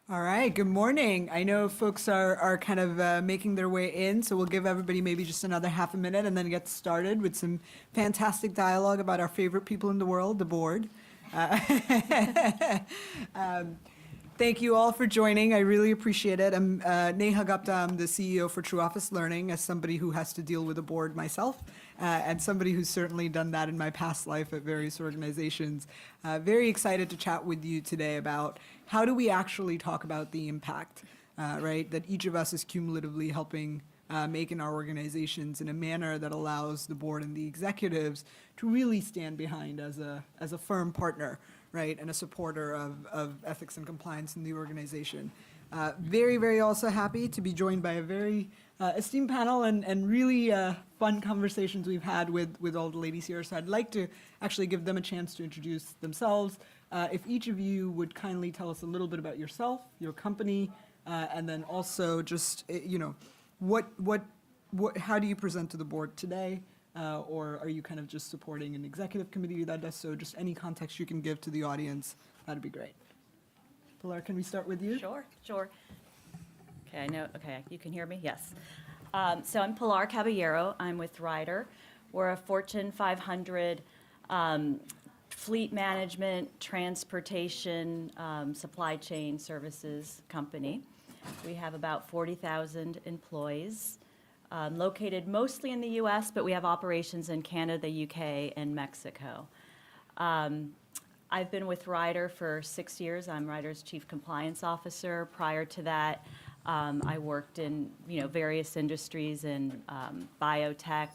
All right, good morning. I know folks are kind of making their way in, so we'll give everybody maybe just another half a minute and then get started with some fantastic dialogue about our favorite people in the world, the board. Uh, um, Thank you all for joining. I really appreciate it. I'm Neha Gupta. I'm the CEO for True Office Learning, as somebody who has to deal with a board myself, and somebody who's certainly done that in my past life at various organizations. Very excited to chat with you today about how do we actually talk about the impact, right, that each of us is cumulatively helping make in our organizations in a manner that allows the board and the executives to really stand behind as a firm partner, right, and a supporter of ethics and compliance in the organization. Very, very also happy to be joined by a very esteemed panel and really fun conversations we've had with all the ladies here. So I'd like to actually give them a chance to introduce themselves. If each of you would kindly tell us a little bit about yourself, your company, and then also just, how do you present to the board today? Or are you kind of just supporting an executive committee that does so? Just any context you can give to the audience, that'd be great. Pilar, can we start with you? Sure. Okay, I know, okay, you can hear me? Yes. So I'm Pilar Caballero. I'm with Ryder. We're a Fortune 500 fleet management, transportation, supply chain services company. We have about 40,000 employees. Located mostly in the U.S., but we have operations in Canada, UK, and Mexico. I've been with Ryder for 6 years. I'm Ryder's Chief Compliance Officer. Prior to that, I worked in various industries in biotech,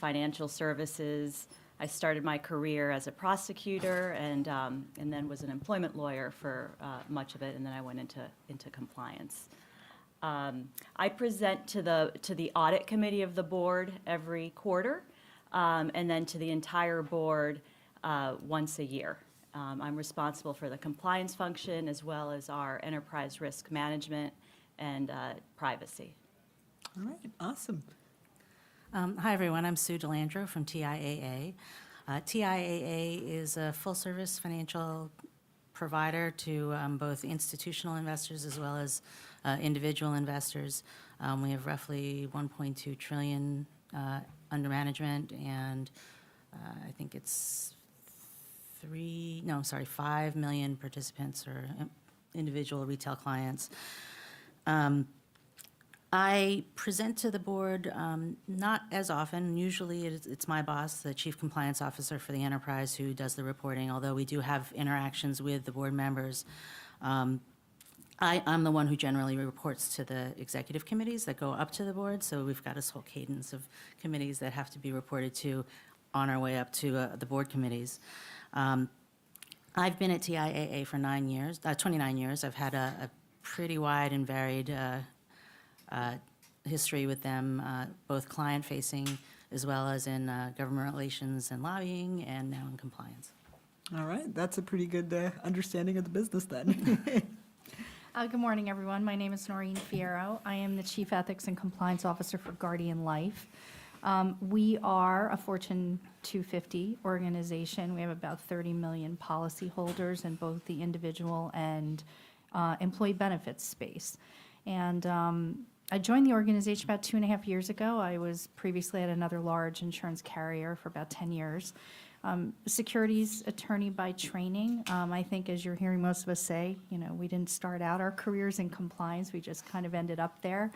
financial services. I started my career as a prosecutor and then was an employment lawyer for much of it, and then I went into compliance. I present to the audit committee of the board every quarter, and then to the entire board once a year. I'm responsible for the compliance function as well as our enterprise risk management and privacy. All right, awesome. Hi, everyone. I'm Sue Delandro from TIAA. TIAA is a full-service financial provider to both institutional investors as well as individual investors. We have roughly 1.2 trillion under management, and I think it's 5 million participants or individual retail clients. I present to the board not as often. Usually it's my boss, the Chief Compliance Officer for the enterprise, who does the reporting, although we do have interactions with the board members. I'm the one who generally reports to the executive committees that go up to the board, so we've got this whole cadence of committees that have to be reported to on our way up to the board committees. I've been at TIAA for 29 years. I've had a pretty wide and varied history with them, both client-facing as well as in government relations and lobbying, and now in compliance. All right, that's a pretty good understanding of the business then. Good morning, everyone. My name is Noreen Fierro. I am the Chief Ethics and Compliance Officer for Guardian Life. We are a Fortune 250 organization. We have about 30 million policyholders in both the individual and employee benefits space. And I joined the organization about 2.5 years ago. I was previously at another large insurance carrier for about 10 years. Securities attorney by training. I think, as you're hearing most of us say, we didn't start out our careers in compliance. We just kind of ended up there.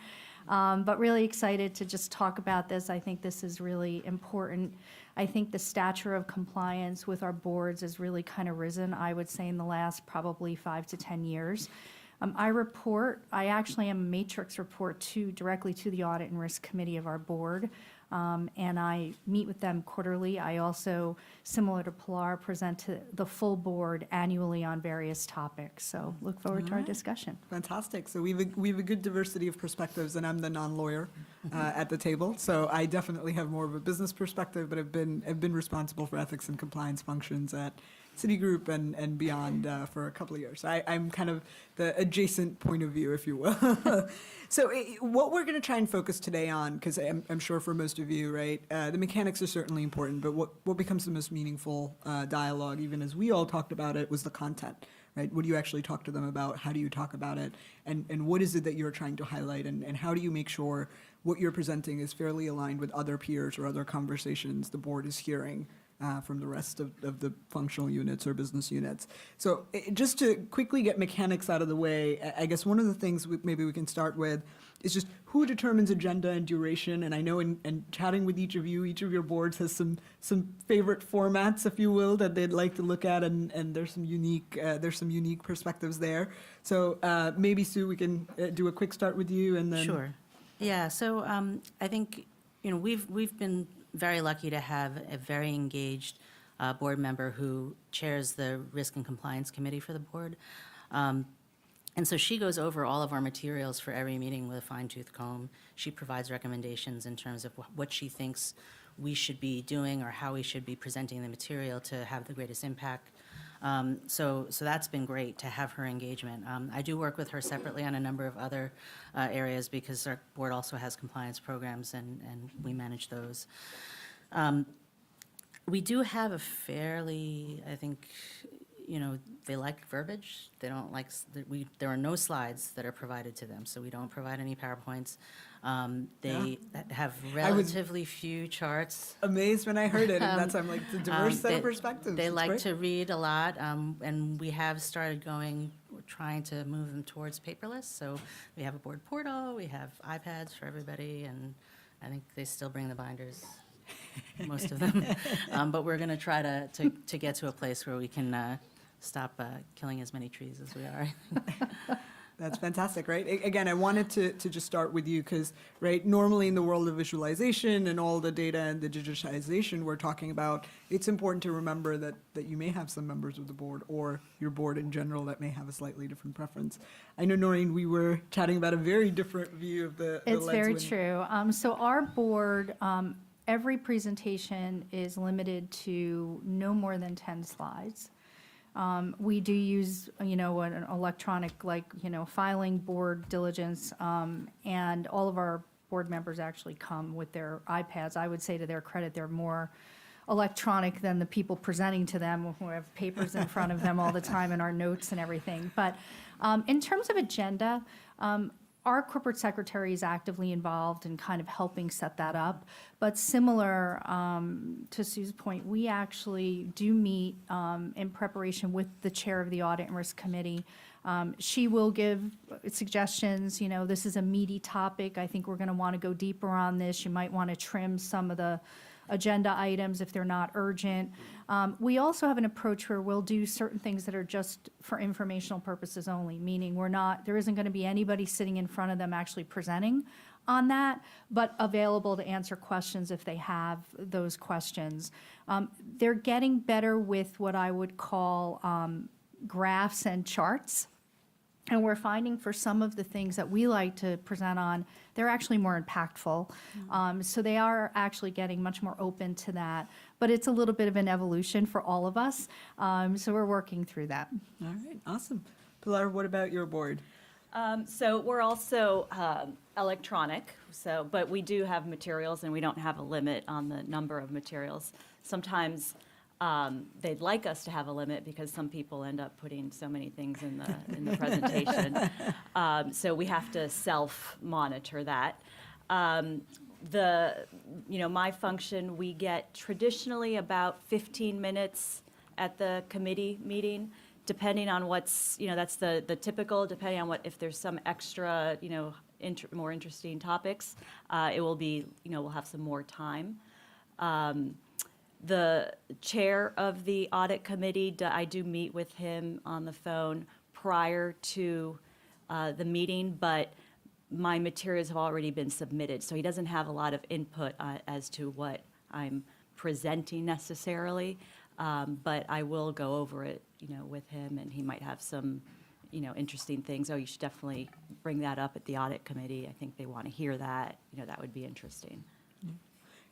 But really excited to just talk about this. I think this is really important. I think the stature of compliance with our boards has really kind of risen, I would say, in the last probably 5 to 10 years. I actually am a matrix report directly to the Audit and Risk Committee of our board, and I meet with them quarterly. I also, similar to Pilar, present to the full board annually on various topics. So look forward to our discussion. Fantastic. So we've a good diversity of perspectives, and I'm the non-lawyer at the table. So I definitely have more of a business perspective, but I've been responsible for ethics and compliance functions at Citigroup and beyond for a couple of years. I'm kind of the adjacent point of view, if you will. So what we're going to try and focus today on, because I'm sure for most of you, right, the mechanics are certainly important, but what becomes the most meaningful dialogue, even as we all talked about it, was the content, right? What do you actually talk to them about? How do you talk about it? And what is it that you're trying to highlight? And how do you make sure what you're presenting is fairly aligned with other peers or other conversations the board is hearing from the rest of the functional units or business units? So just to quickly get mechanics out of the way, I guess one of the things maybe we can start with is just who determines agenda and duration. And I know in chatting with each of you, each of your boards has some favorite formats, if you will, that they'd like to look at, and there's some unique perspectives there. So maybe Sue, we can do a quick start with you, and then Sure. Yeah, so I think, we've been very lucky to have a very engaged board member who chairs the Risk and Compliance Committee for the board. And so she goes over all of our materials for every meeting with a fine-tooth comb. She provides recommendations in terms of what she thinks we should be doing or how we should be presenting the material to have the greatest impact. So that's been great to have her engagement. I do work with her separately on a number of other areas because our board also has compliance programs, and we manage those. We do have a fairly, I think, they like verbiage. They don't like, there are no slides that are provided to them, so we don't provide any PowerPoints. They have relatively few charts. amazed when I heard it, and that's I'm like the diverse set They- of perspectives. They It's like great. to read a lot, and we have started we're trying to move them towards paperless. So we have a board portal, we have iPads for everybody, and I think they still bring the binders, most of them. But we're going to try to get to a place where we can stop killing as many trees as we are. That's fantastic, right? Again, I wanted to just start with you because, right, normally in the world of visualization and all the data and the digitization we're talking about, it's important to remember that you may have some members of the board or your board in general that may have a slightly different preference. I know, Noreen, we were chatting about a very different view of the It's very lens true. So our board, every presentation is limited to no more than 10 slides. We do use, an electronic, filing board diligence, and all of our board members actually come with their iPads. I would say to their credit, they're more electronic than the people presenting to them who have papers in front of them all the time and our notes and everything. But in terms of agenda, our corporate secretary is actively involved in kind of helping set that up. But similar to Sue's point, we actually do meet in preparation with the chair of the Audit and Risk Committee. She will give suggestions, this is a meaty topic. I think we're going to want to go deeper on this. You might want to trim some of the agenda items if they're not urgent. We also have an approach where we'll do certain things that are just for informational purposes only, meaning there isn't going to be anybody sitting in front of them actually presenting on that, but available to answer questions if they have those questions. They're getting better with what I would call graphs and charts. And we're finding for some of the things that we like to present on, they're actually more impactful. So they are actually getting much more open to that. But it's a little bit of an evolution for all of us. So we're working through that. All right, awesome. Pilar, what about your board? So we're also electronic, but we do have materials, and we don't have a limit on the number of materials. Sometimes they'd like us to have a limit because some people end up putting so many things in the presentation. So we have to self-monitor that. My function, we get traditionally about 15 minutes at the committee meeting, depending on what's, that's the typical, depending on if there's some extra, more interesting topics, it will be, we'll have some more time. The chair of the audit committee, I do meet with him on the phone prior to the meeting, but my materials have already been submitted, so he doesn't have a lot of input as to what I'm presenting necessarily, but I will go over it, with him, and he might have some, interesting things. Oh, you should definitely bring that up at the audit committee. I think they want to hear that. That would be interesting.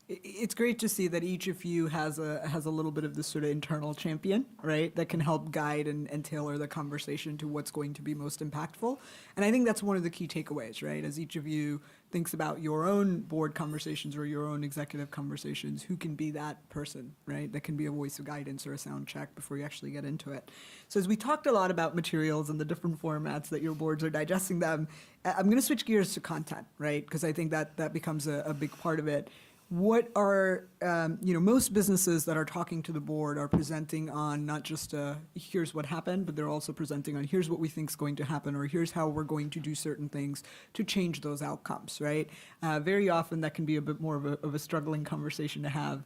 It's great to see that each of you has a little bit of this sort of internal champion, right, that can help guide and tailor the conversation to what's going to be most impactful. And I think that's one of the key takeaways, right, as each of you thinks about your own board conversations or your own executive conversations, who can be that person, right? That can be a voice of guidance or a sound check before you actually get into it. So as we talked a lot about materials and the different formats that your boards are digesting them, I'm going to switch gears to content, right? Because I think that becomes a big part of it. What are, most businesses that are talking to the board are presenting on not just here's what happened, but they're also presenting on here's what we think is going to happen, or here's how we're going to do certain things to change those outcomes, right? Very often that can be a bit more of a struggling conversation to have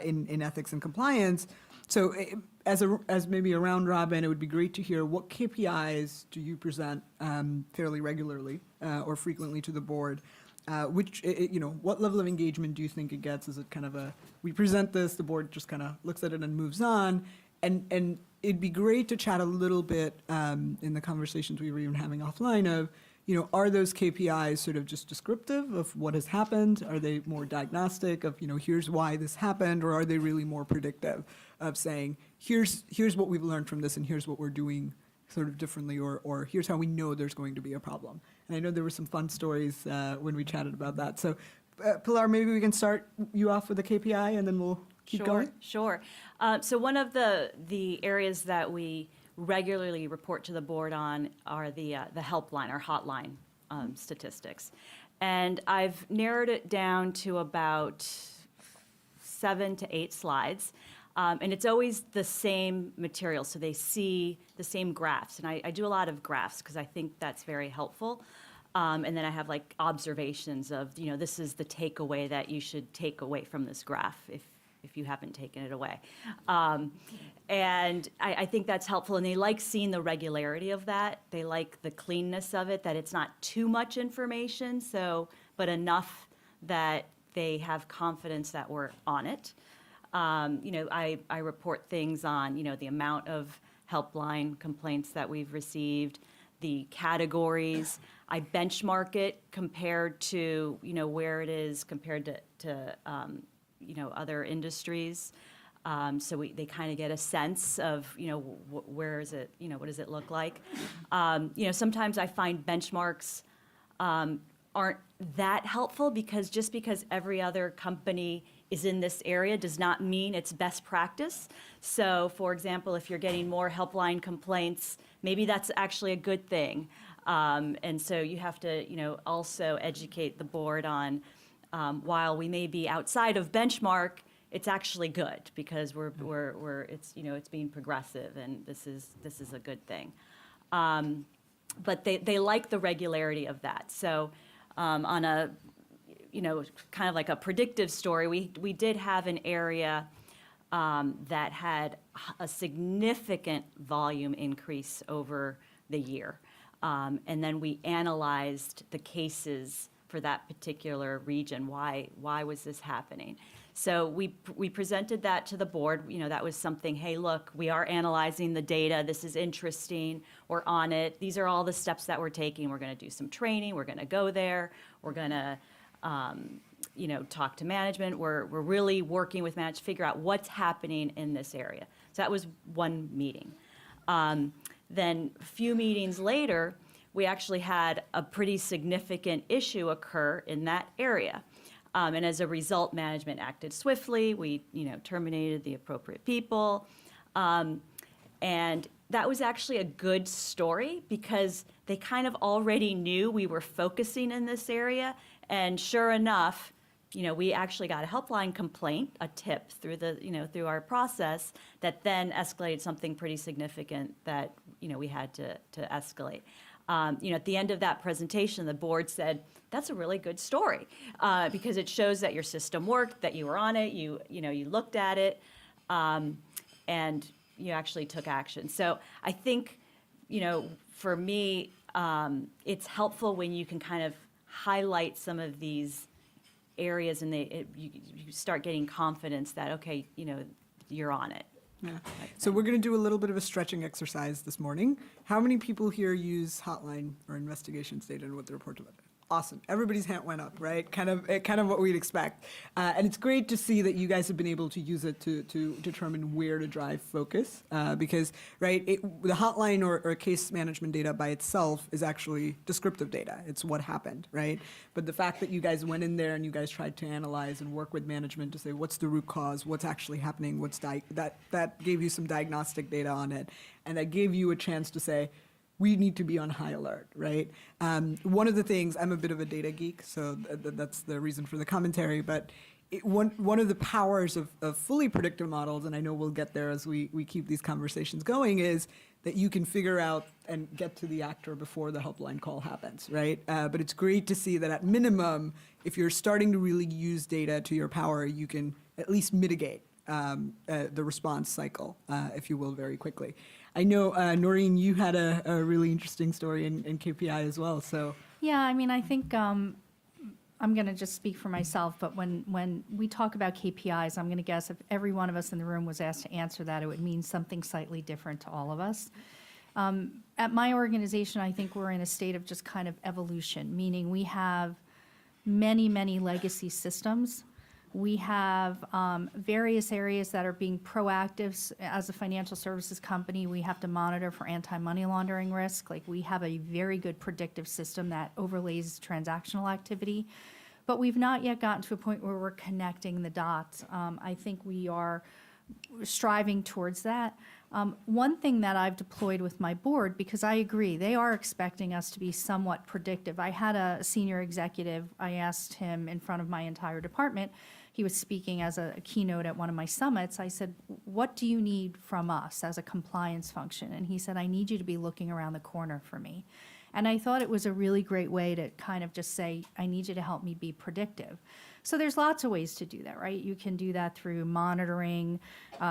in ethics and compliance. So as maybe a round robin, it would be great to hear what KPIs do you present fairly regularly or frequently to the board? What level of engagement do you think it gets? Is it kind of we present this, the board just kind of looks at it and moves on? And it'd be great to chat a little bit in the conversations we were even having offline of, are those KPIs sort of just descriptive of what has happened? Are they more diagnostic of, here's why this happened? Or are they really more predictive of saying, here's what we've learned from this and here's what we're doing sort of differently, or here's how we know there's going to be a problem? And I know there were some fun stories when we chatted about that. So Pilar, maybe we can start you off with a KPI and then we'll keep going. Sure. So one of the areas that we regularly report to the board on are the helpline or hotline statistics. And I've narrowed it down to about 7 to 8 slides. And it's always the same material, so they see the same graphs. And I do a lot of graphs because I think that's very helpful. And then I have like observations of, this is the takeaway that you should take away from this graph if you haven't taken it away. And I think that's helpful. And they like seeing the regularity of that. They like the cleanness of it, that it's not too much information, but enough that they have confidence that we're on it. I report things on, the amount of helpline complaints that we've received, the categories. I benchmark it compared to, where it is compared to other industries. So they kind of get a sense of, where is it, what does it look like? Sometimes I find benchmarks aren't that helpful because just because every other company is in this area does not mean it's best practice. So, for example, if you're getting more helpline complaints, maybe that's actually a good thing. And so you have to, also educate the board on, while we may be outside of benchmark, it's actually good because it's being progressive, and this is a good thing. But they like the regularity of that. So, on a kind of like a predictive story, we did have an area that had a significant volume increase over the year. And then we analyzed the cases for that particular region. Why was this happening? So we presented that to the board. That was something, hey, look, we are analyzing the data. This is interesting. We're on it. These are all the steps that we're taking. We're going to do some training. We're going to go there. We're going to talk to management. We're really working with management to figure out what's happening in this area. So that was one meeting. Then a few meetings later, we actually had a pretty significant issue occur in that area. And as a result, management acted swiftly. We, terminated the appropriate people. And that was actually a good story because they kind of already knew we were focusing in this area. And sure enough, we actually got a helpline complaint, a tip through through our process that then escalated something pretty significant that, we had to escalate. At the end of that presentation, the board said, that's a really good story because it shows that your system worked, that you were on it, you looked at it, and you actually took action. So I think, for me, it's helpful when you can kind of highlight some of these areas and you start getting confidence that, okay, you're on it. Yeah. So we're going to do a little bit of a stretching exercise this morning. How many people here use hotline or investigations data and what they report about it? Awesome. Everybody's hand went up, right? Kind of what we'd expect. And it's great to see that you guys have been able to use it to determine where to drive focus. Because, right, the hotline or case management data by itself is actually descriptive data. It's what happened, right? But the fact that you guys went in there and you guys tried to analyze and work with management to say, what's the root cause? What's actually happening? That gave you some diagnostic data on it. And that gave you a chance to say, we need to be on high alert, right? One of the things, I'm a bit of a data geek, so that's the reason for the commentary, but one of the powers of fully predictive models, and I know we'll get there as we keep these conversations going, is that you can figure out and get to the actor before the helpline call happens, right? But it's great to see that at minimum, if you're starting to really use data to your power, you can at least mitigate the response cycle, if you will, very quickly. I know, Noreen, you had a really interesting story in KPI as well, so. Yeah, I mean, I think I'm going to just speak for myself, but when we talk about KPIs, I'm going to guess if every one of us in the room was asked to answer that, it would mean something slightly different to all of us. At my organization, I think we're in a state of just kind of evolution, meaning we have many, many legacy systems. We have various areas that are being proactive. As a financial services company, we have to monitor for anti-money laundering risk. Like, we have a very good predictive system that overlays transactional activity. But we've not yet gotten to a point where we're connecting the dots. I think we are striving towards that. One thing that I've deployed with my board, because I agree, they are expecting us to be somewhat predictive. I had a senior executive, I asked him in front of my entire department, he was speaking as a keynote at one of my summits. I said, what do you need from us as a compliance function? And he said, I need you to be looking around the corner for me. And I thought it was a really great way to kind of just say, I need you to help me be predictive. So there's lots of ways to do that, right? You can do that through monitoring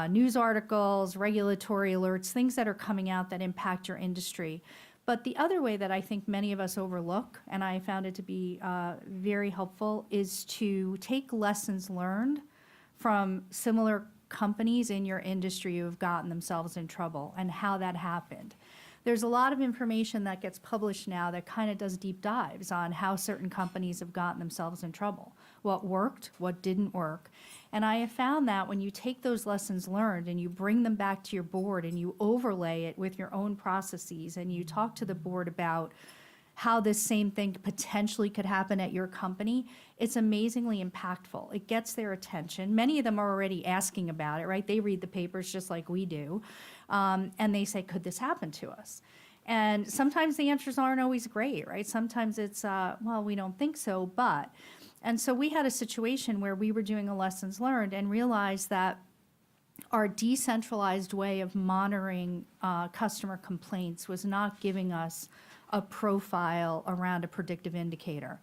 news articles, regulatory alerts, things that are coming out that impact your industry. But the other way that I think many of us overlook, and I found it to be very helpful, is to take lessons learned from similar companies in your industry who have gotten themselves in trouble and how that happened. There's a lot of information that gets published now that kind of does deep dives on how certain companies have gotten themselves in trouble, what worked, what didn't work. And I have found that when you take those lessons learned and you bring them back to your board and you overlay it with your own processes and you talk to the board about how this same thing potentially could happen at your company, it's amazingly impactful. It gets their attention. Many of them are already asking about it, right? They read the papers just like we do. And they say, could this happen to us? And sometimes the answers aren't always great, right? Sometimes it's, well, we don't think so, but. And so we had a situation where we were doing a lessons learned and realized that our decentralized way of monitoring customer complaints was not giving us a profile around a predictive indicator.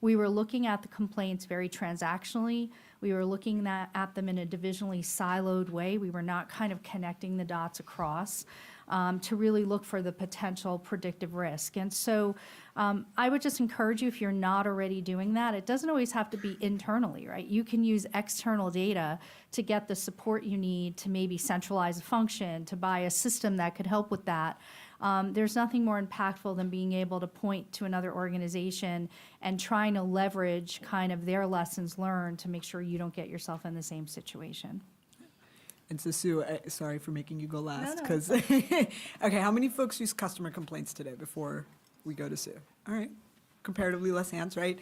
We were looking at the complaints very transactionally. We were looking at them in a divisionally siloed way. We were not kind of connecting the dots across to really look for the potential predictive risk. And so I would just encourage you, if you're not already doing that, it doesn't always have to be internally, right? You can use external data to get the support you need to maybe centralize a function, to buy a system that could help with that. There's nothing more impactful than being able to point to another organization and trying to leverage kind of their lessons learned to make sure you don't get yourself in the same situation. And so, Sue, sorry for making you go last, no, because, okay, how many folks use customer complaints today before we go to Sue? All right, comparatively less hands, right?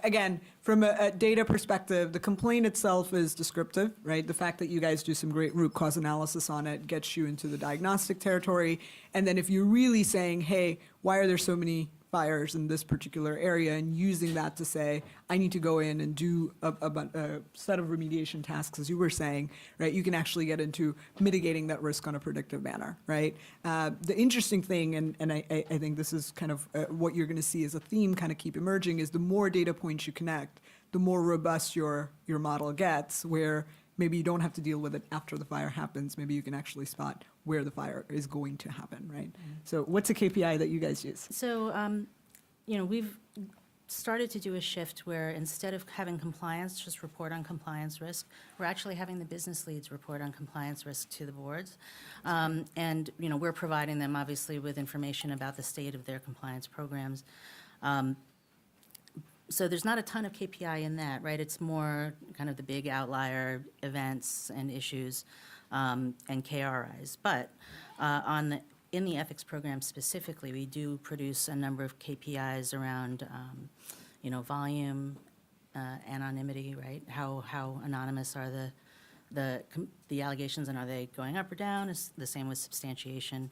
Again, from a data perspective, the complaint itself is descriptive, right? The fact that you guys do some great root cause analysis on it gets you into the diagnostic territory. And then if you're really saying, hey, why are there so many fires in this particular area, and using that to say, I need to go in and do a set of remediation tasks, as you were saying, right? You can actually get into mitigating that risk on a predictive manner, right? The interesting thing, and I think this is kind of what you're going to see as a theme kind of keep emerging, is the more data points you connect, the more robust your model gets, where maybe you don't have to deal with it after the fire happens. Maybe you can actually spot where the fire is going to happen, right? Mm-hmm. So what's a KPI that you guys use? So, we've started to do a shift where instead of having compliance just report on compliance risk, we're actually having the business leads report on compliance risk to the boards. And, we're providing them obviously with information about the state of their compliance programs. So there's not a ton of KPI in that, right? It's more kind of the big outlier events and issues and KRIs. But in the ethics program specifically, we do produce a number of KPIs around, volume, anonymity, right? How anonymous are the allegations, and are they going up or down? Is the same with substantiation.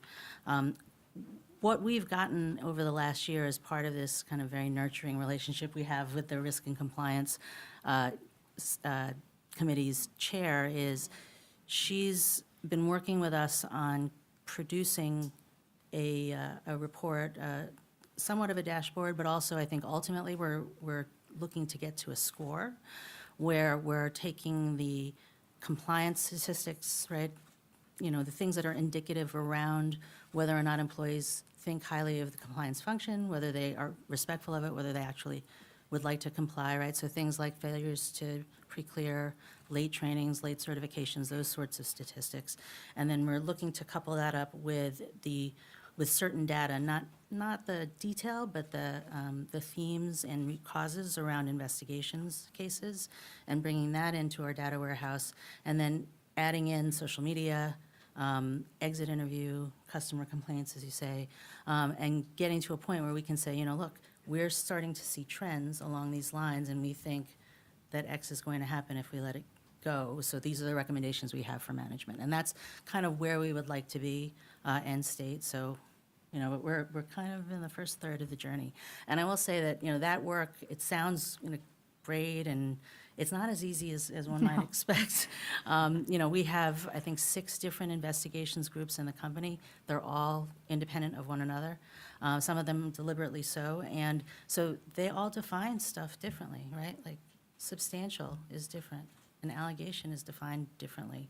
What we've gotten over the last year as part of this kind of very nurturing relationship we have with the Risk and Compliance Committee's chair is she's been working with us on producing a report, somewhat of a dashboard, but also I think ultimately we're looking to get to a score where we're taking the compliance statistics, right? The things that are indicative around whether or not employees think highly of the compliance function, whether they are respectful of it, whether they actually would like to comply, right? So things like failures to pre-clear, late trainings, late certifications, those sorts of statistics. And then we're looking to couple that up with certain data, not the detail, but the themes and root causes around investigations cases, and bringing that into our data warehouse, and then adding in social media, exit interview, customer complaints, as you say, and getting to a point where we can say, look, we're starting to see trends along these lines, and we think that X is going to happen if we let it go. So these are the recommendations we have for management. And that's kind of where we would like to be, end state. So, but we're kind of in the first third of the journey. And I will say that, that work, it sounds great, and it's not as easy as one might expect. We have, I think, 6 different investigations groups in the company. They're all independent of one another, some of them deliberately so. And so they all define stuff differently, right? Like substantial is different. An allegation is defined differently.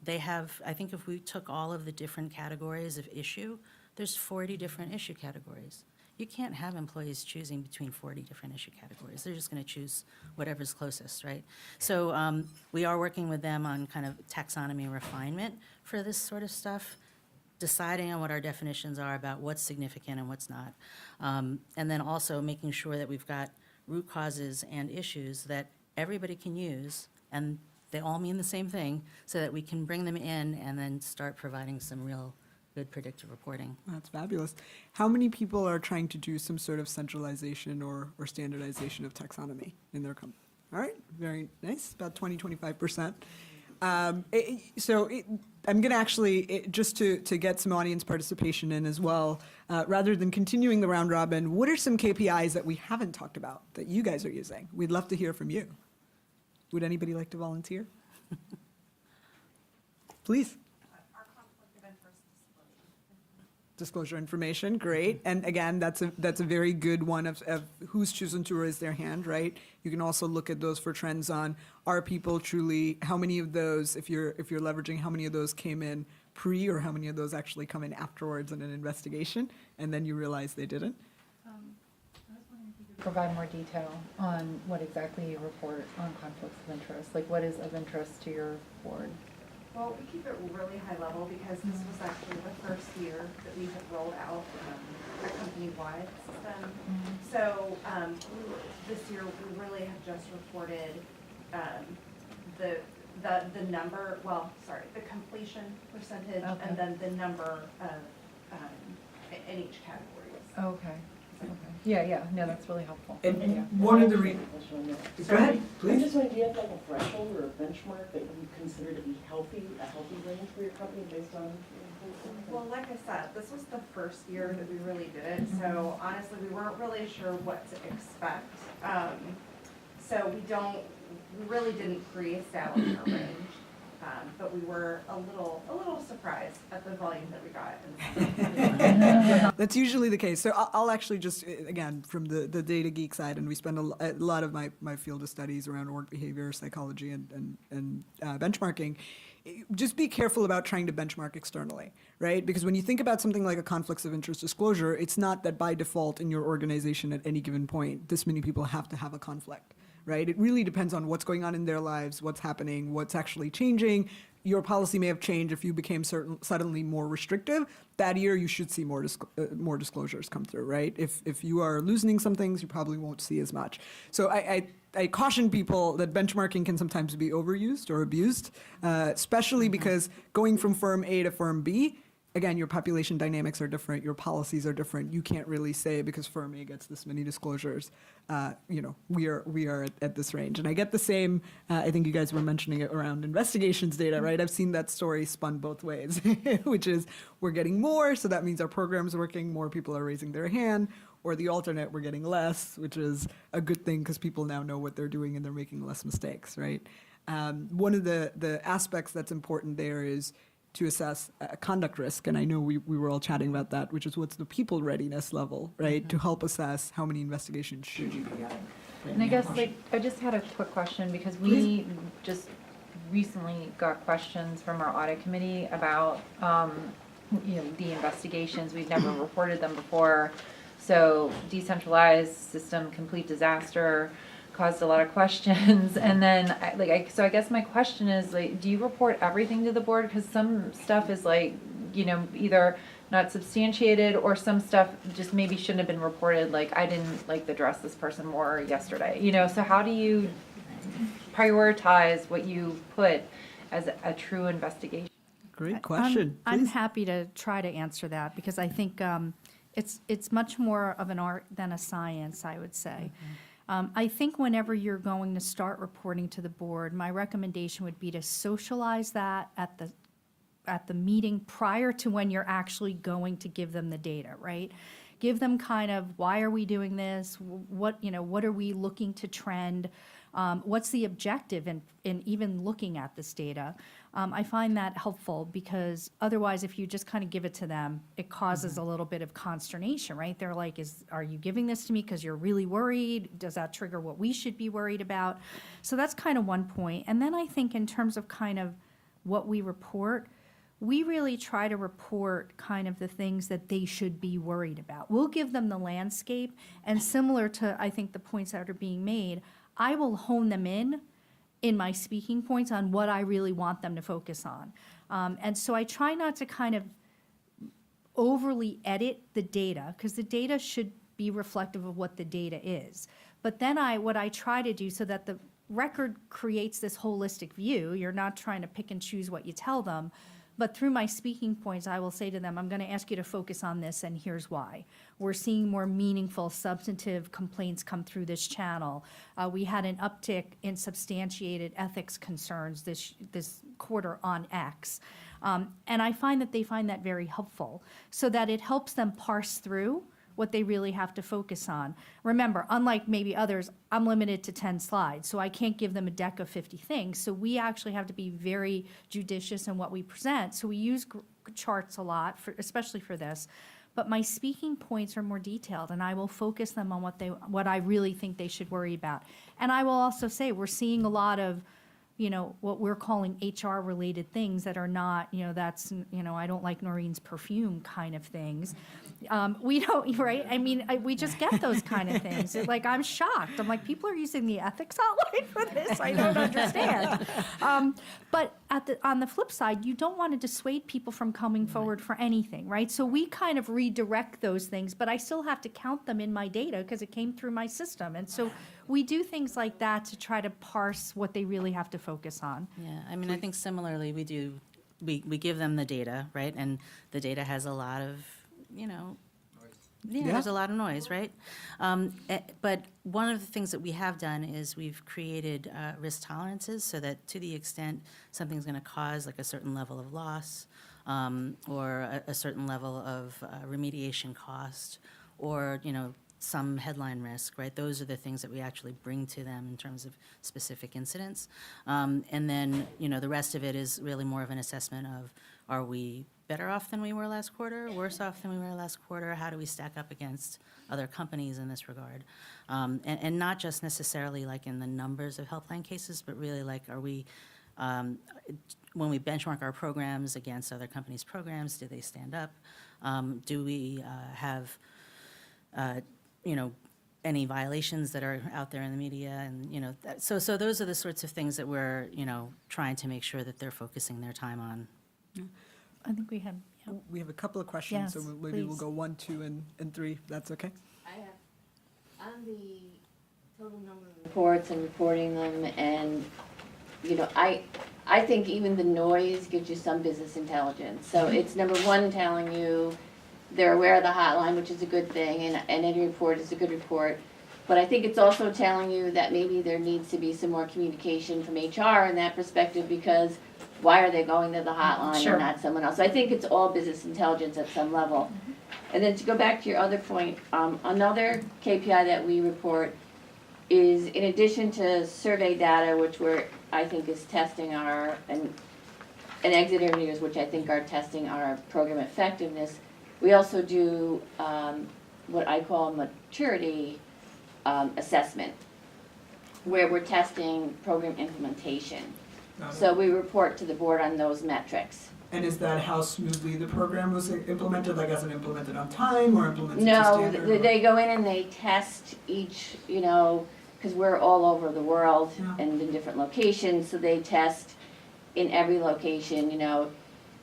They have, I think if we took all of the different categories of issue, there's 40 different issue categories. You can't have employees choosing between 40 different issue categories. They're just going to choose whatever's closest, right? So we are working with them on kind of taxonomy refinement for this sort of stuff, deciding on what our definitions are about what's significant and what's not. And then also making sure that we've got root causes and issues that everybody can use, and they all mean the same thing, so that we can bring them in and then start providing some real good predictive reporting. That's fabulous. How many people are trying to do some sort of centralization or standardization of taxonomy in their company? All right, very nice, about 20-25%. I'm going to actually, just to get some audience participation in as well, rather than continuing the round robin, what are some KPIs that we haven't talked about that you guys are using? We'd love to hear from you. Would anybody like to volunteer? Please. Disclosure information, great. And again, that's a very good one of who's chosen to raise their hand, right? You can also look at those for trends on, are people truly, how many of those, if you're leveraging, how many of those came in pre, or how many of those actually come in afterwards in an investigation, and then you realize they didn't? Provide more detail on what exactly you report on conflicts of interest, like what is of interest to your board? Well, we keep it really high level because this was actually the first year that we had rolled out a company-wide system. So this year we really have just reported the number, the completion percentage, Okay. and then the number of in each category. Okay. Yeah, no, that's really helpful. And Yeah. one of the Go ahead, I'm please. just wondering, do you have like a threshold or a benchmark that you consider to be a healthy range for your company based on? Well, like I said, this was the first year that we really did it, so honestly, we weren't really sure what to expect. So we really didn't pre-establish a range, but we were a little surprised at the volume that we got. That's usually the case. So I'll actually just, again, from the data geek side, and we spend a lot of my field of studies around org behavior, psychology, and benchmarking. Just be careful about trying to benchmark externally, right? Because when you think about something like a conflicts of interest disclosure, it's not that by default in your organization at any given point, this many people have to have a conflict, right? It really depends on what's going on in their lives, what's happening, what's actually changing. your policy may have changed if you became suddenly more restrictive. That year, you should see more disclosures come through, right? If you are loosening some things, you probably won't see as much. So I caution people that benchmarking can sometimes be overused or abused, especially because going from firm A to firm B, again, your population dynamics are different, your policies are different. You can't really say because firm A gets this many disclosures, we are at this range. And I get the same, I think you guys were mentioning it around investigations data, right? I've seen that story spun both ways, which is we're getting more, so that means our program's working, more people are raising their hand, or the alternate, we're getting less, which is a good thing because people now know what they're doing and they're making less mistakes, right? One of the aspects that's important there is to assess conduct risk, and I know we were all chatting about that, which is what's the people readiness level, right? To help assess how many investigations should you be having. And I guess, I just had a quick question, because we just recently got questions from our audit committee about, the investigations. We've never reported them before. So decentralized system, complete disaster, caused a lot of questions. And then, so I guess my question is, do you report everything to the board? Because some stuff is either not substantiated, or some stuff just maybe shouldn't have been reported, I didn't address this person more yesterday. So how do you prioritize what you put as a true investigation? Great question. I'm Please. happy to try to answer that, because I think it's much more of an art than a science, I would say. I think whenever you're going to start reporting to the board, my recommendation would be to socialize that at the meeting prior to when you're actually going to give them the data, right? Give them kind of, why are we doing this? What are we looking to trend? What's the objective in even looking at this data? I find that helpful, because otherwise, if you just kind of give it to them, it causes a little bit of consternation, right? They're like, are you giving this to me because you're really worried? Does that trigger what we should be worried about? So that's kind of one point. And then I think in terms of kind of what we report, we really try to report kind of the things that they should be worried about. We'll give them the landscape, and similar to, I think, the points that are being made, I will hone them in my speaking points on what I really want them to focus on. And so I try not to kind of overly edit the data, because the data should be reflective of what the data is. But then what I try to do, so that the record creates this holistic view, you're not trying to pick and choose what you tell them, but through my speaking points, I will say to them, I'm going to ask you to focus on this, and here's why. We're seeing more meaningful, substantive complaints come through this channel. We had an uptick in substantiated ethics concerns this quarter on X. And I find that they find that very helpful, so that it helps them parse through what they really have to focus on. Remember, unlike maybe others, I'm limited to 10 slides, so I can't give them a deck of 50 things. So we actually have to be very judicious in what we present. So we use charts a lot, especially for this. But my speaking points are more detailed, and I will focus them on what I really think they should worry about. And I will also say we're seeing a lot of, what we're calling HR-related things that are not, I don't like Noreen's perfume kind of things. We don't, right? I mean, we just get those kind of things. I'm shocked. I'm like, people are using the ethics hotline for this. I don't understand. But on the flip side, you don't want to dissuade people from coming forward for anything, right? So we kind of redirect those things, but I still have to count them in my data because it came through my system. And so we do things like that to try to parse what they really have to focus on. Yeah, I mean, I think similarly, we give them the data, right? And the data has a lot of, there's a lot of noise, right? But one of the things that we have done is we've created risk tolerances, so that to the extent something's going to cause like a certain level of loss, or a certain level of remediation cost, or, some headline risk, right? Those are the things that we actually bring to them in terms of specific incidents. And then, the rest of it is really more of an assessment of, are we better off than we were last quarter, worse off than we were last quarter? How do we stack up against other companies in this regard? And not just necessarily like in the numbers of helpline cases, but really like, are we, when we benchmark our programs against other companies' programs, do they stand up? Do we have, any violations that are out there in the media, and, so those are the sorts of things that we're, trying to make sure that they're focusing their time on. I think we have, yeah. We have a couple of questions, so Yes, maybe we'll please. go 1, 2, and 3, if that's okay? I have, on the total number of reports and reporting them, and, I think even the noise gives you some business intelligence. So it's number one, telling you they're aware of the hotline, which is a good thing, and any report is a good report. But I think it's also telling you that maybe there needs to be some more communication from HR in that perspective, because why are they going to the hotline Sure. and not someone else? So I think it's all business intelligence at some level. And then to go back to your other point, another KPI that we report is, in addition to survey data, which I think is testing our, and exit interviews, which I think are testing our program effectiveness, we also do what I call maturity assessment, where we're testing program implementation. So we report to the board on those metrics. And is that how smoothly the program was implemented? Like, as it implemented on time or implemented to No, standard? or- they go in and they test each, because we're all over the world Yeah. and in different locations, so they test in every location,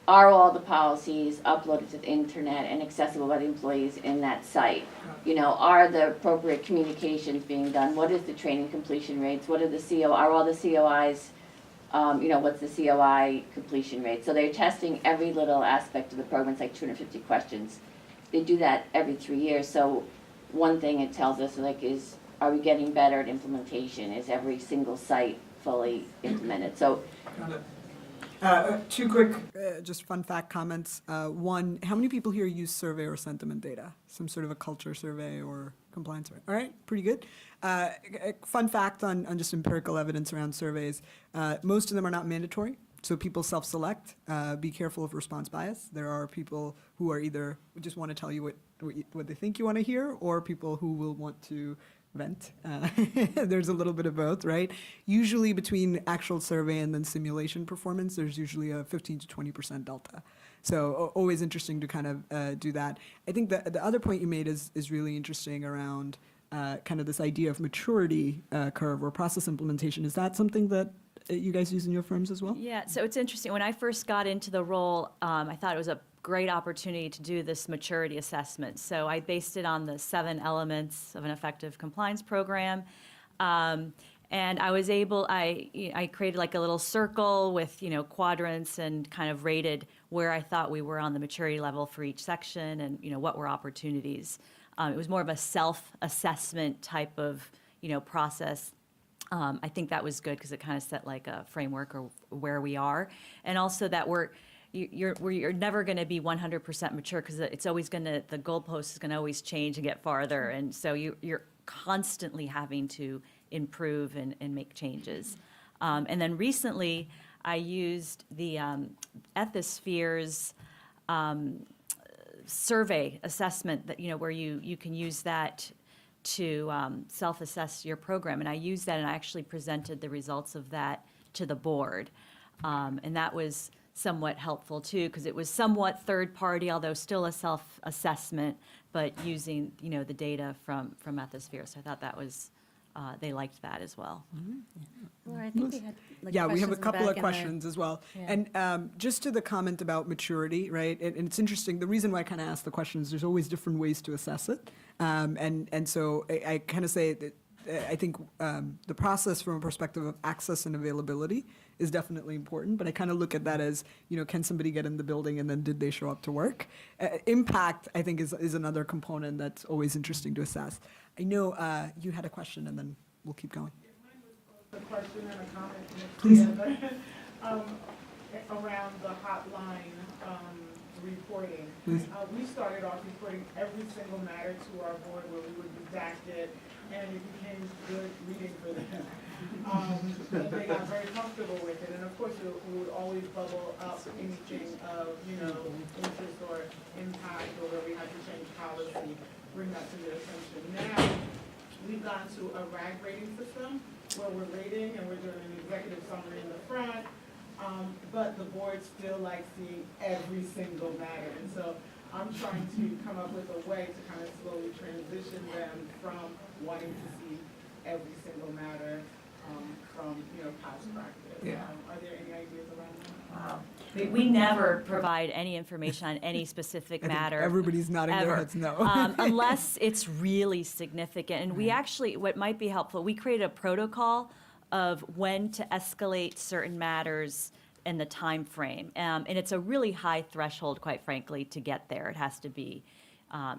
are all the policies uploaded to the internet and accessible by the employees in that site? Are the appropriate communications being done? What is the training completion rates? What are are all the COIs, what's the COI completion rate? So they're testing every little aspect of the program. It's like 250 questions. They do that every 3 years. So one thing it tells us, is, are we getting better at implementation? Is every single site fully implemented? So Got it. 2 quick, just fun fact comments. 1, how many people here use survey or sentiment data? Some sort of a culture survey or compliance survey? All right, pretty good. A fun fact on just empirical evidence around surveys. Most of them are not mandatory, so people self-select. Be careful of response bias. There are people who are either just want to tell you what they think you want to hear, or people who will want to vent. There's a little bit of both, right? Usually between actual survey and then simulation performance, there's usually a 15 to 20% delta. So always interesting to kind of do that. I think the other point you made is really interesting around kind of this idea of maturity curve or process implementation. Is that something that you guys use in your firms as well? Yeah, so it's interesting. When I first got into the role, I thought it was a great opportunity to do this maturity assessment. So I based it on the 7 elements of an effective compliance program. And I was able, I created like a little circle with, quadrants, and kind of rated where I thought we were on the maturity level for each section, and, what were opportunities. It was more of a self-assessment type of, process. I think that was good because it kind of set like a framework or where we are. And also that you're never going to be 100% mature, because it's always the goalpost is going to always change and get farther. And so you're constantly having to improve and make changes. And then recently I used the Ethisphere's survey assessment that, where you can use that to self-assess your program. And I used that, and I actually presented the results of that to the board. And that was somewhat helpful too, because it was somewhat third party, although still a self-assessment, but using, the data from Ethisphere. So I thought that was, they liked that as well. Laura, I think we had Yeah, we have a questions in the couple back of and questions as well. Yeah. And just to the comment about maturity, right? And it's interesting, the reason why I kind of ask the questions, there's always different ways to assess it. And so I kind of say that I think the process from a perspective of access and availability is definitely important, but I kind of look at that as, can somebody get in the building and then did they show up to work? Impact, I think, is another component that's always interesting to assess. I know you had a question, and then we'll keep going. A question and a comment mixed Please. together. Around the hotline reporting. Please. We started off reporting every single matter to our board where we would redact it, and it became good reading for them. And they got very comfortable with it, and of course it would always bubble up anything of, interest or impact, or where we had to change policy, bring that to their attention. Now, we've gone to a RAG rating system where we're rating and we're doing an executive summary in the front, but the board still likes seeing every single matter. And so I'm trying to come up with a way to kind of slowly transition them from wanting to see every single matter from, past practice. Yeah. Are there any ideas around that? We never provide any information on any specific I think matter. everybody's nodding their ever. heads no. Unless it's really significant. And we actually, what might be helpful, we created a protocol of when to escalate certain matters and the time frame. And it's a really high threshold, quite frankly, to get there. It has to be,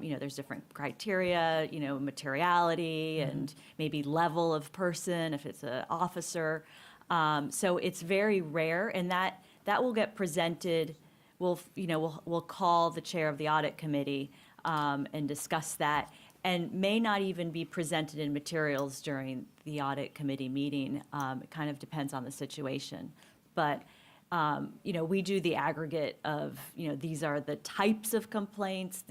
there's different criteria, materiality and maybe level of person, if it's an officer. So it's very rare, and that will get presented. We'll call the chair of the audit committee and discuss that, and may not even be presented in materials during the audit committee meeting. It kind of depends on the situation. But, we do the aggregate of, these are the types of complaints,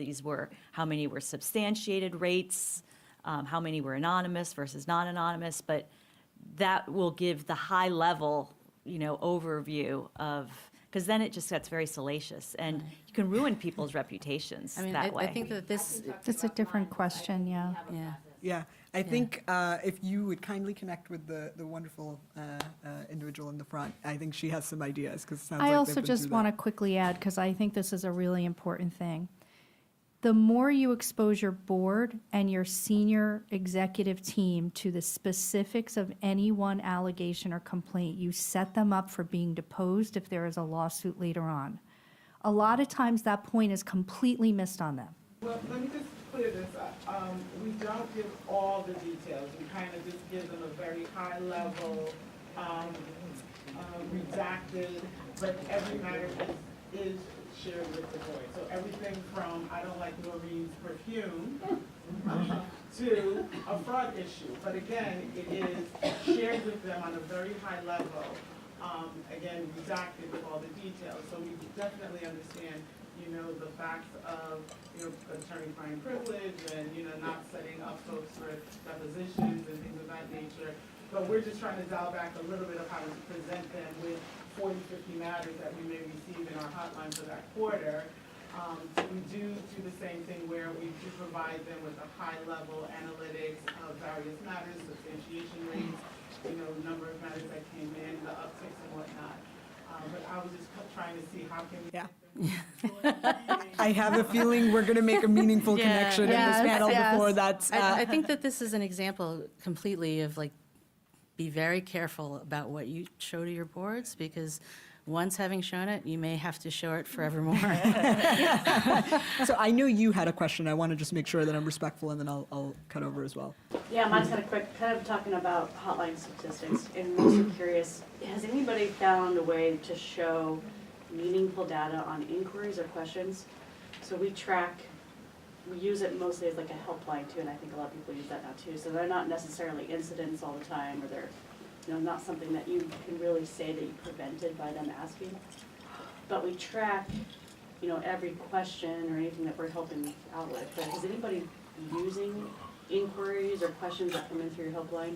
how many were substantiated rates, how many were anonymous versus non-anonymous, but that will give the high level, overview of, because then it just gets very salacious, and you can ruin people's reputations I mean, that way. I think that this, It's a different question, yeah. yeah. Yeah, I think if you would kindly connect with the wonderful individual in the front, I think she has some ideas, because it sounds like I they've also been just through want to that. quickly add, because I think this is a really important thing. The more you expose your board and your senior executive team to the specifics of any one allegation or complaint, you set them up for being deposed if there is a lawsuit later on. A lot of times that point is completely missed on them. Well, let me just clear this up. We don't give all the details. We kind of just give them a very high level, redacted, but every matter is shared with the board. So everything from, I don't like Noreen's perfume, to a fraud issue. But again, it is shared with them on a very high level, again, redacted with all the details. So we definitely understand, the facts of, attorney-client privilege and, not setting up folks for depositions and things of that nature. But we're just trying to dial back a little bit of how to present them with 40, 50 matters that we may receive in our hotline for that quarter. We do the same thing where we do provide them with a high-level analytics of various matters, substantiation rates, number of matters that came in, the upticks and whatnot. But I was just trying to see how can we. Yeah. I have a feeling we're going to make a meaningful Yeah. connection in Yes, this panel yes. before that's. I think that this is an example completely of be very careful about what you show to your boards, because once having shown it, you may have to show it forevermore. So I know you had a question. I want to just make sure that I'm respectful, and then I'll cut over as well. Yeah, mine's kind of quick, kind of talking about hotline statistics, and mostly curious, has anybody found a way to show meaningful data on inquiries or questions? So we use it mostly as like a helpline too, and I think a lot of people use that now too. So they're not necessarily incidents all the time, or they're, not something that you can really say that you prevented by them asking. But we track, every question or anything that we're helping out with. But is anybody using inquiries or questions that come in through your helpline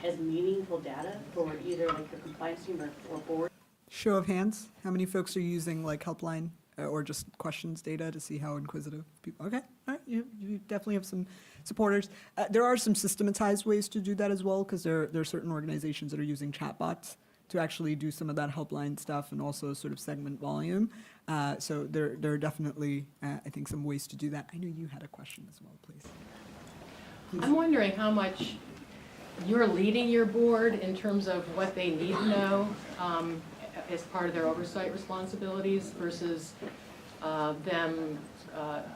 as meaningful data for either like your compliance team or board? Show of hands, how many folks are using helpline or just questions data to see how inquisitive people? Okay, all right, you definitely have some supporters. There are some systematized ways to do that as well, because there are certain organizations that are using chatbots to actually do some of that helpline stuff and also sort of segment volume. So there are definitely, I think, some ways to do that. I know you had a question as well, please. I'm wondering how much you're leading your board in terms of what they need to know as part of their oversight responsibilities versus them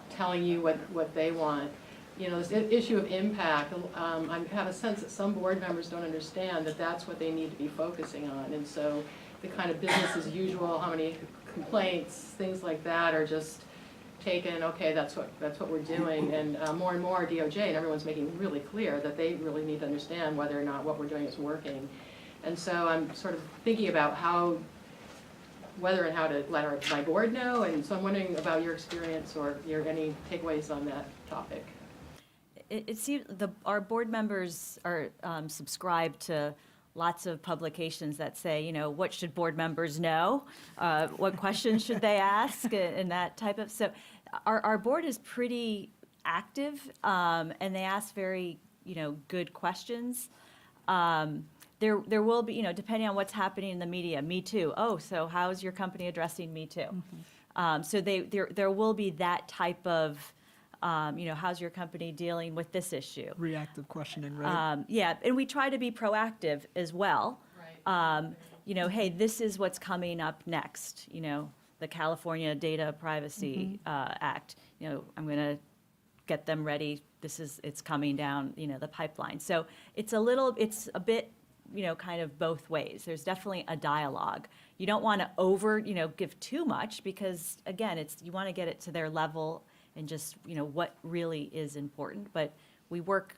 telling you what they want. This issue of impact, I have a sense that some board members don't understand that that's what they need to be focusing on. And so the kind of business as usual, how many complaints, things like that are just taken, okay, that's what we're doing. And more DOJ and everyone's making really clear that they really need to understand whether or not what we're doing is working. And so I'm sort of thinking about whether and how to let my board know. And so I'm wondering about your experience or any takeaways on that topic. It seems our board members are subscribed to lots of publications that say, what should board members know? What questions should they ask? And that type of, so our board is pretty active, and they ask very, good questions. There will be, depending on what's happening in the media, Me Too. Oh, so how's your company addressing Me Too? So there will be that type of, how's your company dealing with this issue? Reactive questioning, right? Yeah, and we try to be proactive as well. Hey, this is what's coming up next, the California Data Privacy Act. I'm going to get them ready. It's coming down, the pipeline. So it's a bit, kind of both ways. There's definitely a dialogue. You don't want to give too much because, again, you want to get it to their level and just, what really is important. But we work,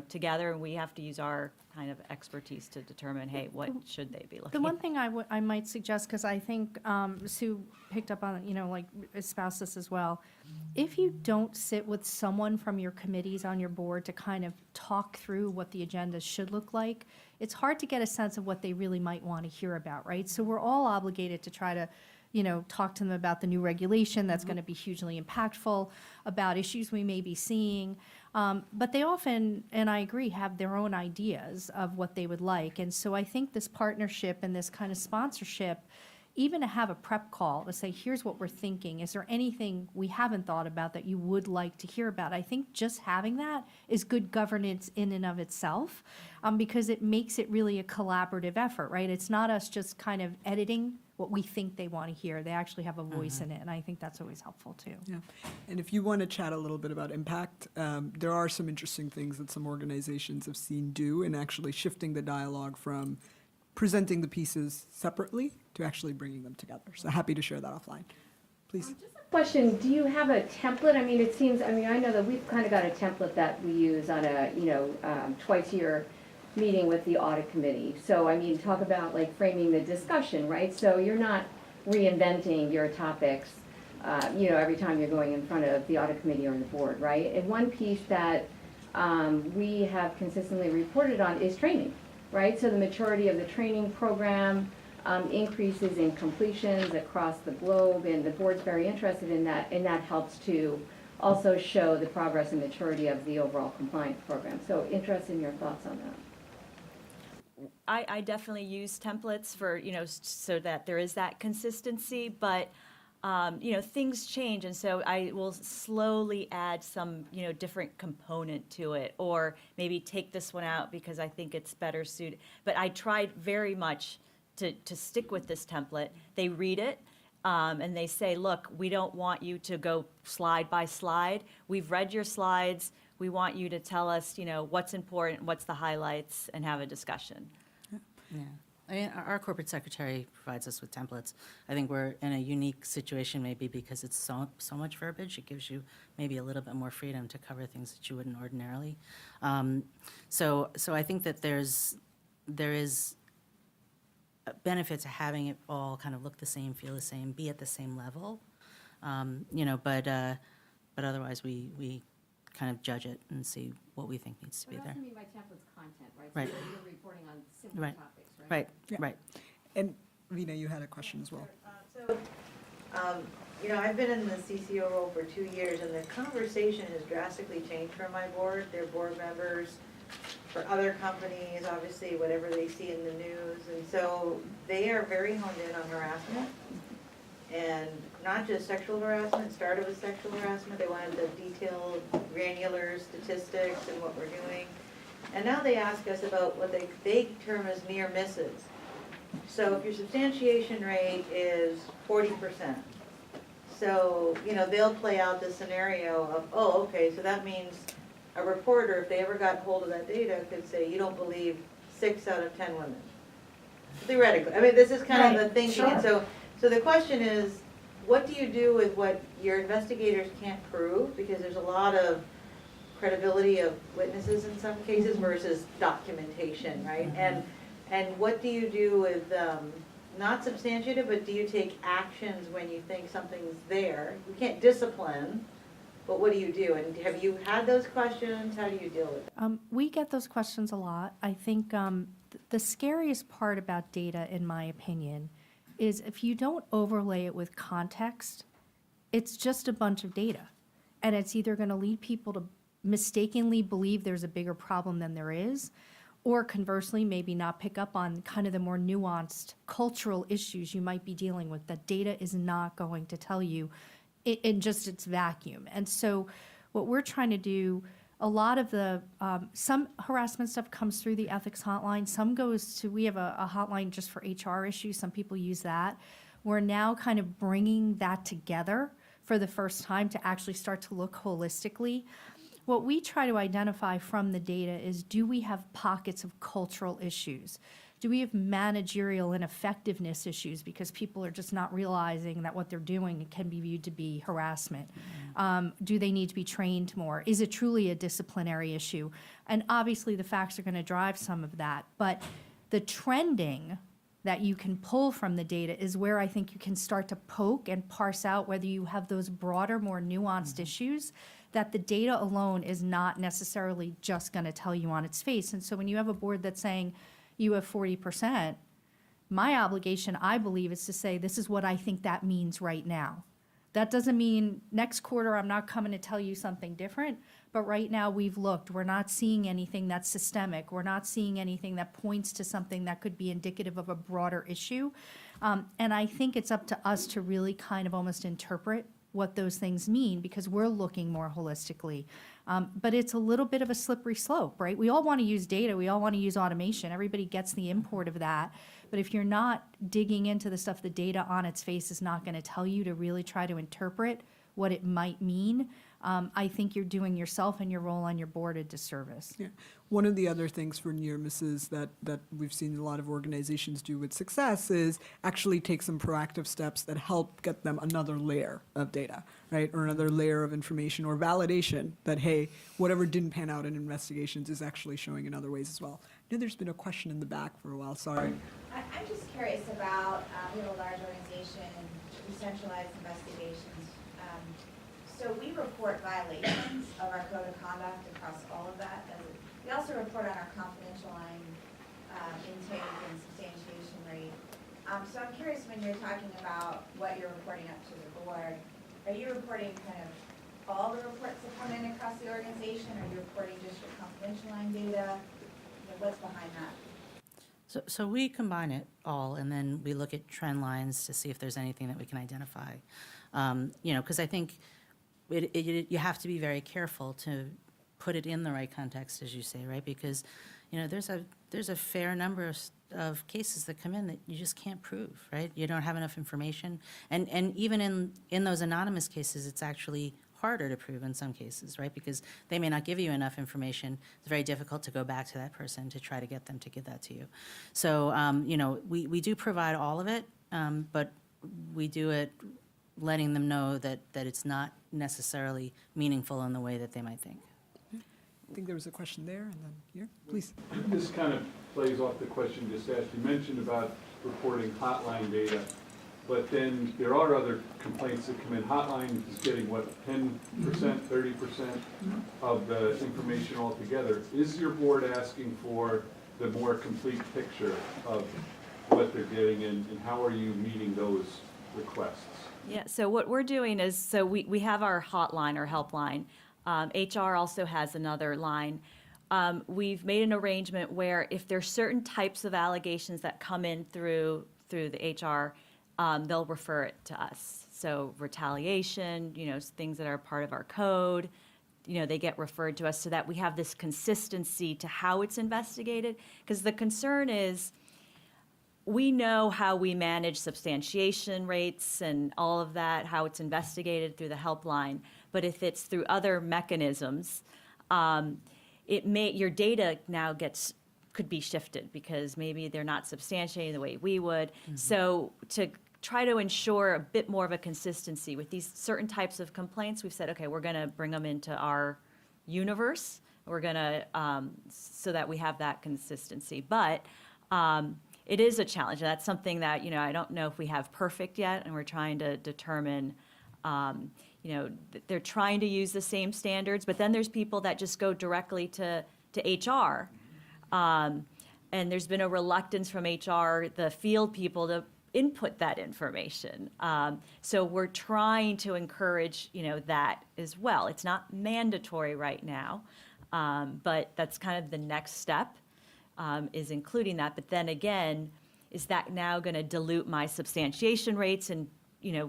together, and we have to use our kind of expertise to determine, hey, what should they be looking at? The one thing I might suggest, because I think Sue picked up on, espoused this as well. If you don't sit with someone from your committees on your board to kind of talk through what the agenda should look like, it's hard to get a sense of what they really might want to hear about, right? So we're all obligated to try to, talk to them about the new regulation that's going to be hugely impactful, about issues we may be seeing. But they often, and I agree, have their own ideas of what they would like. And so I think this partnership and this kind of sponsorship, even to have a prep call to say, here's what we're thinking, is there anything we haven't thought about that you would like to hear about? I think just having that is good governance in and of itself, because it makes it really a collaborative effort, right? It's not us just kind of editing what we think they want to hear. They actually have a voice in it, and I think that's always helpful too. Yeah, and if you want to chat a little bit about impact, there are some interesting things that some organizations have seen do in actually shifting the dialogue from presenting the pieces separately to actually bringing them together. So happy to share that offline. Please. Just a question, do you have a template? I mean, it seems, I know that we've kind of got a template that we use on a, twice a year meeting with the audit committee. So, talk about like framing the discussion, right? So you're not reinventing your topics, every time you're going in front of the audit committee or the board, right? And one piece that we have consistently reported on is training, right? So the maturity of the training program, increases in completions across the globe, and the board's very interested in that, and that helps to also show the progress and maturity of the overall compliance program. So interested in your thoughts on that. I definitely use templates for, so that there is that consistency, but, things change, and so I will slowly add some, different component to it, or maybe take this one out because I think it's better suited. But I tried very much to stick with this template. They read it, and they say, look, we don't want you to go slide by slide. We've read your slides. We want you to tell us, what's important, what's the highlights, and have a discussion. Yeah. Our corporate secretary provides us with templates. I think we're in a unique situation maybe because it's so much verbiage. It gives you maybe a little bit more freedom to cover things that you wouldn't ordinarily. So I think that there is a benefit to having it all kind of look the same, feel the same, be at the same level. But otherwise we kind of judge it and see what we think needs to be there. But that's what I mean by template's content, right? Right. So you're reporting on similar Right. topics, right? Yeah. Right. And Vina, you had a question as well. I've been in the CCO role for 2 years, and the conversation has drastically changed for my board. Their board members, for other companies, obviously, whatever they see in the news. And so they are very honed in on harassment, and not just sexual harassment. It started with sexual harassment. They wanted the detailed, granular statistics and what we're doing. And now they ask us about what they term as near misses. So if your substantiation rate is 40%, so, they'll play out the scenario of, oh, okay, so that means a reporter, if they ever got hold of that data, could say, you don't believe 6 out of 10 women. Theoretically. This is kind of the thinking. And so the question is, what do you do with what your investigators can't prove? Because there's a lot of credibility of witnesses in some cases versus documentation, right? And what do you do with, not substantiated, but do you take actions when you think something's there? You can't discipline, but what do you do? And have you had those questions? How do you deal with it? We get those questions a lot. I think the scariest part about data, in my opinion, is if you don't overlay it with context, it's just a bunch of data. And it's either going to lead people to mistakenly believe there's a bigger problem than there is, or conversely, maybe not pick up on kind of the more nuanced cultural issues you might be dealing with that data is not going to tell you in just its vacuum. And so what we're trying to do, a lot of the, some harassment stuff comes through the ethics hotline, some goes to, we have a hotline just for HR issues, some people use that. We're now kind of bringing that together for the first time to actually start to look holistically. What we try to identify from the data is, do we have pockets of cultural issues? Do we have managerial ineffectiveness issues because people are just not realizing that what they're doing can be viewed to be harassment? Do they need to be trained more? Is it truly a disciplinary issue? And obviously the facts are going to drive some of that, but the trending that you can pull from the data is where I think you can start to poke and parse out whether you have those broader, more nuanced issues that the data alone is not necessarily just going to tell you on its face. And so when you have a board that's saying you have 40%, my obligation, I believe, is to say, this is what I think that means right now. That doesn't mean next quarter I'm not coming to tell you something different, but right now we've looked. We're not seeing anything that's systemic. We're not seeing anything that points to something that could be indicative of a broader issue. And I think it's up to us to really kind of almost interpret what those things mean, because we're looking more holistically. But it's a little bit of a slippery slope, right? We all want to use data. We all want to use automation. Everybody gets the import of that. But if you're not digging into the stuff the data on its face is not going to tell you to really try to interpret what it might mean, I think you're doing yourself and your role on your board a disservice. Yeah. One of the other things for near misses that we've seen a lot of organizations do with success is actually take some proactive steps that help get them another layer of data, right? Or another layer of information or validation that, hey, whatever didn't pan out in investigations is actually showing in other ways as well. I know there's been a question in the back for a while, sorry. I'm just curious about, we have a large organization, we centralize investigations. So we report violations of our code of conduct across all of that. We also report on our confidential line intake and substantiation rate. So I'm curious, when you're talking about what you're reporting up to the board, are you reporting kind of all the reports that come in across the organization? Are you reporting just your confidential line data? What's behind that? So we combine it all, and then we look at trend lines to see if there's anything that we can identify. Because I think you have to be very careful to put it in the right context, as you say, right? Because, there's a fair number of cases that come in that you just can't prove, right? You don't have enough information. And even in those anonymous cases, it's actually harder to prove in some cases, right? Because they may not give you enough information. It's very difficult to go back to that person to try to get them to give that to you. So, we do provide all of it, but we do it letting them know that it's not necessarily meaningful in the way that they might think. I think there was a question there, and then here, please. This kind of plays off the question just asked. You mentioned about reporting hotline data, but then there are other complaints that come in. Hotline is getting, what, 10%, 30% of the information altogether. Is your board asking for the more complete picture of what they're getting, and how are you meeting those requests? Yeah, so what we're doing is, so we have our hotline or helpline. HR also has another line. We've made an arrangement where if there's certain types of allegations that come in through the HR, they'll refer it to us. So retaliation, things that are part of our code, they get referred to us so that we have this consistency to how it's investigated. Because the concern is, we know how we manage substantiation rates and all of that, how it's investigated through the helpline. But if it's through other mechanisms, your data now could be shifted because maybe they're not substantiating the way we would. Mm-hmm. So to try to ensure a bit more of a consistency with these certain types of complaints, we've said, okay, we're going to bring them into our universe. We're going to, so that we have that consistency. But it is a challenge. And that's something that, I don't know if we have perfect yet, and we're trying to determine, they're trying to use the same standards, but then there's people that just go directly to HR. And there's been a reluctance from HR, the field people, to input that information. So we're trying to encourage, that as well. It's not mandatory right now, but that's kind of the next step, is including that. But then again, is that now going to dilute my substantiation rates and,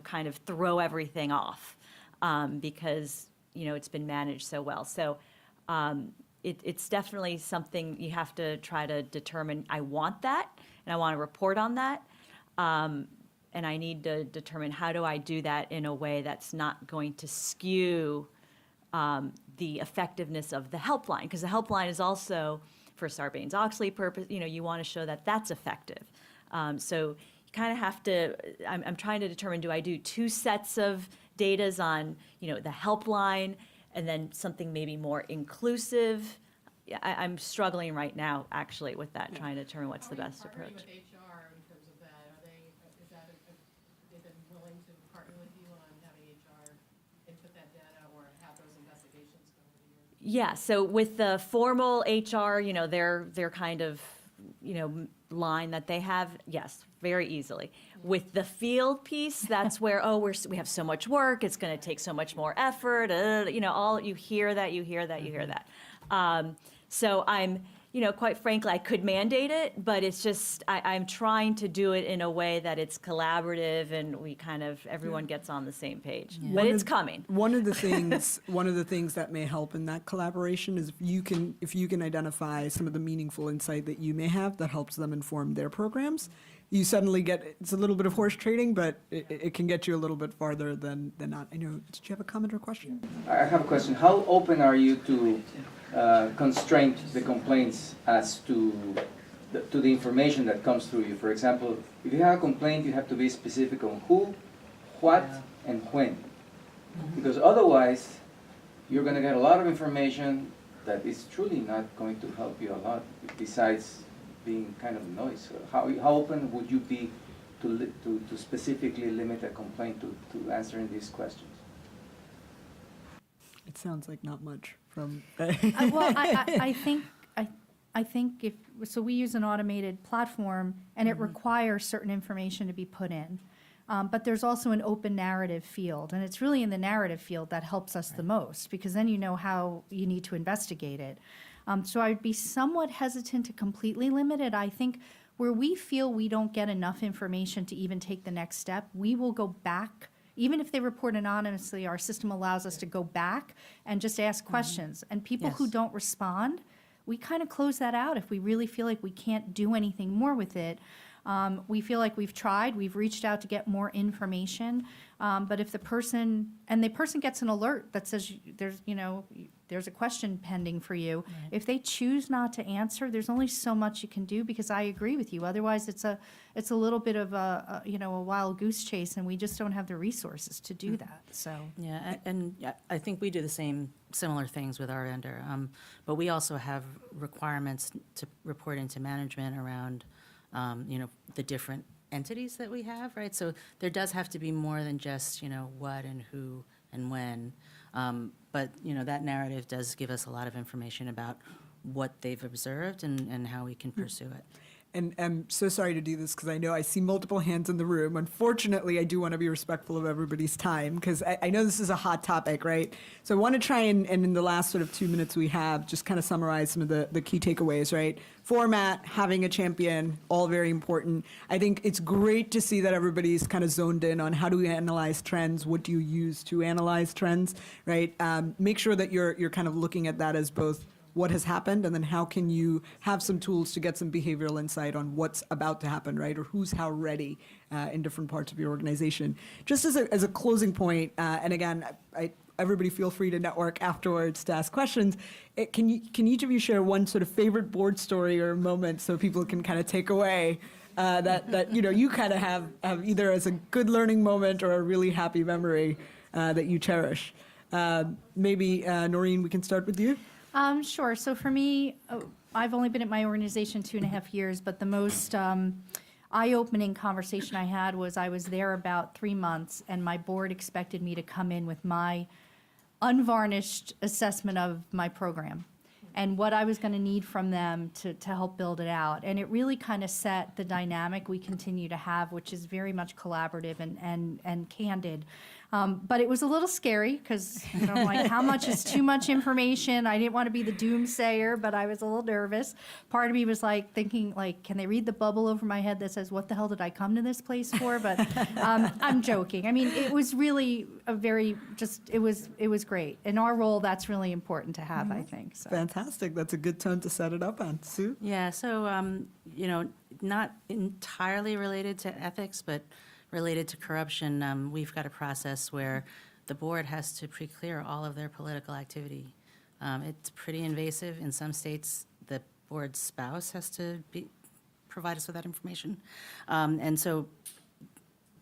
kind of throw everything off? Because, it's been managed so well. So it's definitely something you have to try to determine. I want that, and I want to report on that. And I need to determine, how do I do that in a way that's not going to skew the effectiveness of the helpline? Because the helpline is also, for Sarbanes-Oxley purpose, you want to show that that's effective. So you kind of have to, I'm trying to determine, do I do 2 sets of datas on, the helpline, and then something maybe more inclusive? I'm struggling right now, actually, with that, trying to determine what's the best approach. With HR in terms of that, they've been willing to partner with you on having HR input that data or have those investigations go over to you? Yeah, so with the formal HR, their kind of, line that they have, yes, very easily. With the field piece, that's where, we have so much work, it's gonna take so much more effort, all, you hear that. So I'm, quite frankly, I could mandate it, but it's just, I'm trying to do it in a way that it's collaborative and we kind of, everyone gets on the same page. But it's coming. One of the things that may help in that collaboration is if you can identify some of the meaningful insight that you may have that helps them inform their programs, you suddenly get, it's a little bit of horse trading, but it can get you a little bit farther than not. I know, did you have a comment or question? I have a question. How open are you to constrain the complaints as to the information that comes through you? For example, if you have a complaint, you have to be specific on who, what, and when. Because otherwise, you're going to get a lot of information that is truly not going to help you a lot, besides being kind of noise. So how open would you be to specifically limit a complaint to answering these questions? It sounds like not much from. Well, I think so we use an automated platform, and it requires certain information to be put in. But there's also an open narrative field, and it's really in the narrative field that helps us the most, because then you know how you need to investigate it. So I'd be somewhat hesitant to completely limit it. I think where we feel we don't get enough information to even take the next step, we will go back. Even if they report anonymously, our system allows us to go back and just ask questions. And people who don't respond, we kind of close that out if we really feel like we can't do anything more with it. We feel like we've tried, we've reached out to get more information, but if the person gets an alert that says there's a question pending for you, if they choose not to answer, there's only so much you can do, because I agree with you. Otherwise, it's a little bit of a wild goose chase, and we just don't have the resources to do that. So Yeah, and I think we do the similar things with our vendor, but we also have requirements to report into management around the different entities that we have, right? So there does have to be more than just, what and who and when. But, that narrative does give us a lot of information about what they've observed and how we can pursue it. And I'm so sorry to do this because I know I see multiple hands in the room. Unfortunately, I do want to be respectful of everybody's time because I know this is a hot topic, right? So I want to try and in the last sort of 2 minutes we have, just kind of summarize some of the key takeaways, right? Format, having a champion, all very important. I think it's great to see that everybody's kind of zoned in on how do we analyze trends, what do you use to analyze trends, right? Make sure that you're kind of looking at that as both what has happened, and then how can you have some tools to get some behavioral insight on what's about to happen, right? Or who's how ready in different parts of your organization. Just as a closing point, and again, everybody feel free to network afterwards to ask questions. Can each of you share one sort of favorite board story or moment so people can kind of take away that you kind of have either as a good learning moment or a really happy memory that you cherish? Maybe, Noreen, we can start with you. Sure. So for me, I've only been at my organization 2.5 years, but the most eye-opening conversation I had was I was there about 3 months, and my board expected me to come in with my unvarnished assessment of my program. and what I was going to need from them to help build it out. And it really kind of set the dynamic we continue to have, which is very much collaborative and candid. But it was a little scary because, I'm like, how much is too much information? I didn't want to be the doomsayer, but I was a little nervous. Part of me was like thinking, like, can they read the bubble over my head that says, what the hell did I come to this place for? But I'm joking. I mean, it was really a very, it was great. In our role, that's really important to have, I think. So. Fantastic. That's a good tone to set it up on. Sue? Yeah, so, not entirely related to ethics, but related to corruption, we've got a process where the board has to pre-clear all of their political activity. It's pretty invasive. In some states, the board's spouse has to provide us with that information. And so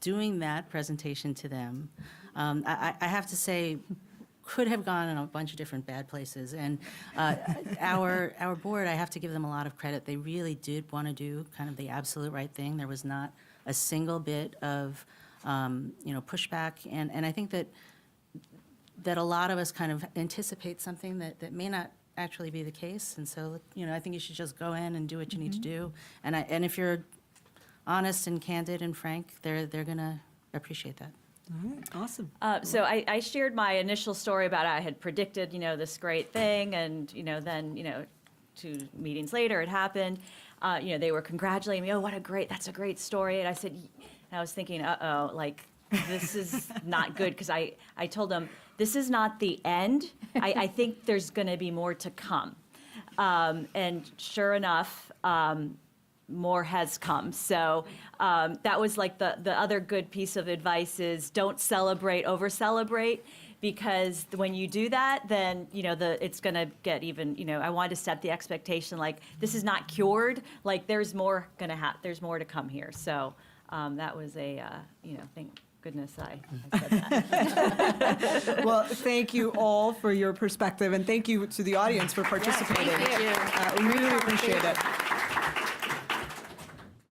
doing that presentation to them, I have to say, could have gone in a bunch of different bad places. And our board, I have to give them a lot of credit. They really did want to do kind of the absolute right thing. There was not a single bit of, pushback. And I think that a lot of us kind of anticipate something that may not actually be the case. And so, I think you should just go in and do what you need to do. And if you're honest and candid and frank, they're going to appreciate that. All right, awesome. So I shared my initial story about I had predicted, this great thing, and, then, 2 meetings later it happened. They were congratulating me, oh, that's a great story. And I said, and I was thinking, this is not good, because I told them, this is not the end. I think there's going to be more to come. And sure enough, more has come. So that was like the other good piece of advice is don't celebrate, over-celebrate, because when you do that, then, it's going to get even, I wanted to set the expectation, like, this is not cured, like, there's more going to happen, there's more to come here. So that was thank goodness I said that. Well, thank you all for your perspective, and thank you to the audience for participating. Thank you. We really appreciate it.